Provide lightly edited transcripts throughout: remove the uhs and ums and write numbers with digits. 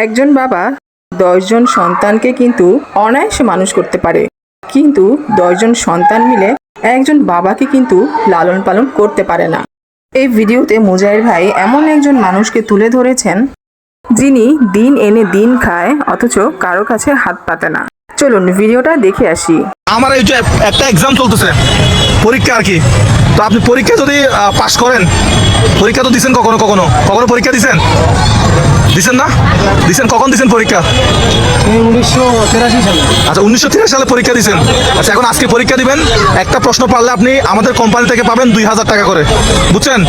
একজন বাবা 10 জন সন্তানকে কিন্তু অনায়াসে মানুষ করতে পারে, কিন্তু 10 জন সন্তান মিলে একজন বাবাকে কিন্তু লালন পালন করতে পারে না। এই ভিডিওতে মুজাহির ভাই এমন একজন মানুষকে তুলে ধরেছেন যিনি দিন এনে দিন খায় অথচ কারো কাছে হাত পাতে না। চলুন ভিডিওটা দেখে আসি। আমার এই যে একটা এক্সাম চলতেছে, পরীক্ষা আর কি। তো আপনি পরীক্ষা যদি পাশ করেন, পরীক্ষা তো দিচ্ছেন কখনো কখনো কখনো পরীক্ষা দিচ্ছেন না? দিচ্ছেন কখন দিচ্ছেন পরীক্ষা? 1983 সালে। আচ্ছা, 1983 সালে পরীক্ষা দিচ্ছেন। আচ্ছা, এখন আজকে পরীক্ষা দিবেন, একটা প্রশ্ন পারলে আপনি আমাদের কোম্পানি থেকে পাবেন 2000 টাকা করে, বুঝছেন?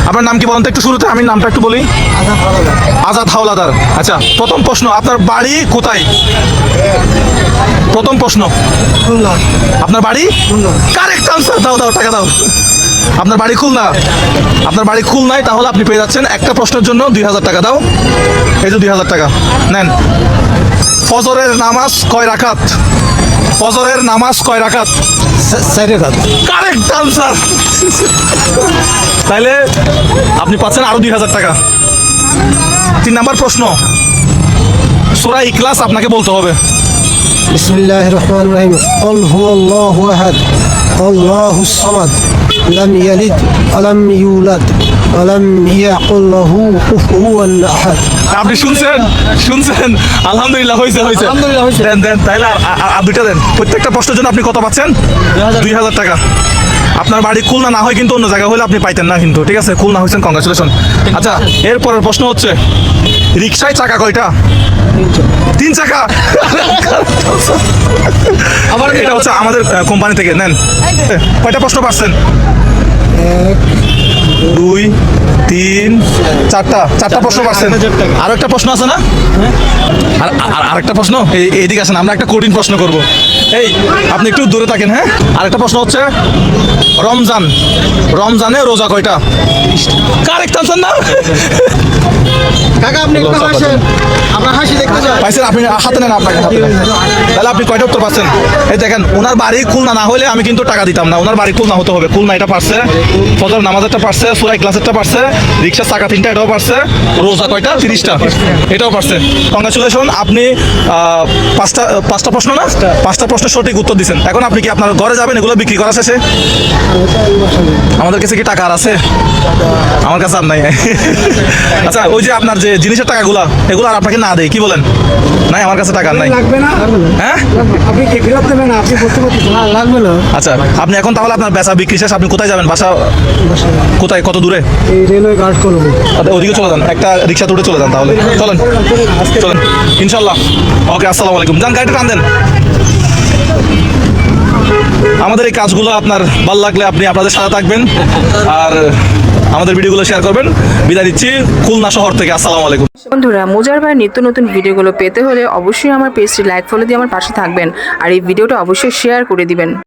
আপনার নাম কি বলেন তো একটু শুরুতে, আমি নামটা একটু বলি। আজাদ হাওলাদার। আচ্ছা, প্রথম প্রশ্ন, আপনার বাড়ি কোথায়? প্রথম প্রশ্ন, আপনার বাড়ি? Correct answer. দাও দাও, টাকা দাও। আপনার বাড়ি খুলনা? আপনার বাড়ি খুলনায়, তাহলে আপনি পেয়ে যাচ্ছেন একটা প্রশ্নের জন্য 2000 টাকা। দাও, এই যে 2000 টাকা নেন। ফজরের নামাজ কয় রাকাত? ফজরের নামাজ কয় রাকাত? 4 রাকাত। Correct answer. তাইলে আপনি পাচ্ছেন আরো 2000 টাকা। 3 নাম্বার প্রশ্ন, সূরা ইখলাস আপনাকে বলতে হবে। বিসমিল্লাহির রহমানির রহিম। কুল হুয়াল্লাহু আহাদ, আল্লাহুস সামাদ, লাম ইয়ালিদ ওয়া লাম ইউলাদ ওয়া লাম ইয়াকুল লাহু কুফুয়ান আহাদ। আপনি শুনছেন? আলহামদুলিল্লাহ, হয়েছে। আলহামদুলিল্লাহ হয়েছে। দেন তাইলে আর দুইটা দেন। প্রত্যেকটা প্রশ্নের জন্য আপনি কত পাচ্ছেন? 2000 টাকা। আপনার বাড়ি খুলনা না হয় কিন্তু অন্য জায়গা হলে আপনি পাইতেন না কিন্তু, ঠিক আছে? খুলনা হয়েছেন, কংগ্রাচুলেশন। আচ্ছা, এরপরের প্রশ্ন হচ্ছে, রিক্সায় চাকা কয়টা? 3 চাকা। আবার এটা হচ্ছে আমাদের কোম্পানি থেকে। নেন, কয়টা প্রশ্ন পাচ্ছেন? 1 2 3 4টা প্রশ্ন পাচ্ছেন। আরো একটা প্রশ্ন আছে না? আরেকটা প্রশ্ন, এইদিকে আসেন, আমরা একটা কঠিন প্রশ্ন করব। এই, আপনি একটু দূরে থাকেন। হ্যাঁ, আরেকটা প্রশ্ন হচ্ছে, রমজানে রোজা কয়টা? কারেক্ট আনসার না? কাকা আপনি একটু হাসেন, আমরা হাসি দেখতে চাই। পাইছেন? আপনি হাতে নেন, আপনাকে হাতে নেন। তাহলে আপনি কয়টা উত্তর পাচ্ছেন? এই দেখেন, ওনার বাড়ি খুলনা না হলে আমি কিন্তু টাকা দিতাম না। ওনার বাড়ি খুলনা হতে হবে। খুলনা এটা পারছে, ফজর নামাজেরটা পারছে, সূরা ইখলাসেরটা পারছে, রিক্সার চাকা 3টা এটাও পারছে, রোজা কয়টা? 30টা এটাও পারছে। কংগ্রাচুলেশন, আপনি পাঁচটা প্রশ্ন না, 5টা প্রশ্নের সঠিক উত্তর দিচ্ছেন। এখন আপনি কি আপনার ঘরে যাবেন এগুলো বিক্রি করা শেষে? আমাদের কাছে কি টাকা আর আছে? আমার কাছে আর নাই। আচ্ছা, ওই যে আপনার যে জিনিসের টাকাগুলো, এগুলো আর আপনাকে না দেয়, কি বলেন? নাই, আমার কাছে টাকা নাই। লাগবে না? হ্যাঁ, আপনি কি ফেরত দেবেন? আপনি বলতে পারতেছেন না, লাগবে না। আচ্ছা, আপনি এখন তাহলে আপনার বেচা বিক্রি শেষ, আপনি কোথায় যাবেন? বাসা কোথায়, কত দূরে? এই রেলওয়ে গার্ড করবো। ওদিকে চলে যান, একটা রিক্সা তুলে চলে যান। তাহলে চলেন ইনশাল্লাহ। ওকে, আসসালামু আলাইকুম। যান, গাড়িটা টান দেন। আমাদের এই কাজগুলো আপনার ভালো লাগলে আপনি আপনাদের সাথে থাকবেন আর আমাদের ভিডিওগুলো শেয়ার করবেন। বিদায় দিচ্ছি খুলনা শহর থেকে। আসসালামু আলাইকুম। বন্ধুরা, মুজাহির ভাইয়ের নিত্য নতুন ভিডিওগুলো পেতে হলে অবশ্যই আমার পেজটি লাইক ফলো দিয়ে আমার পাশে থাকবেন আর এই ভিডিওটা অবশ্যই শেয়ার করে দিবেন।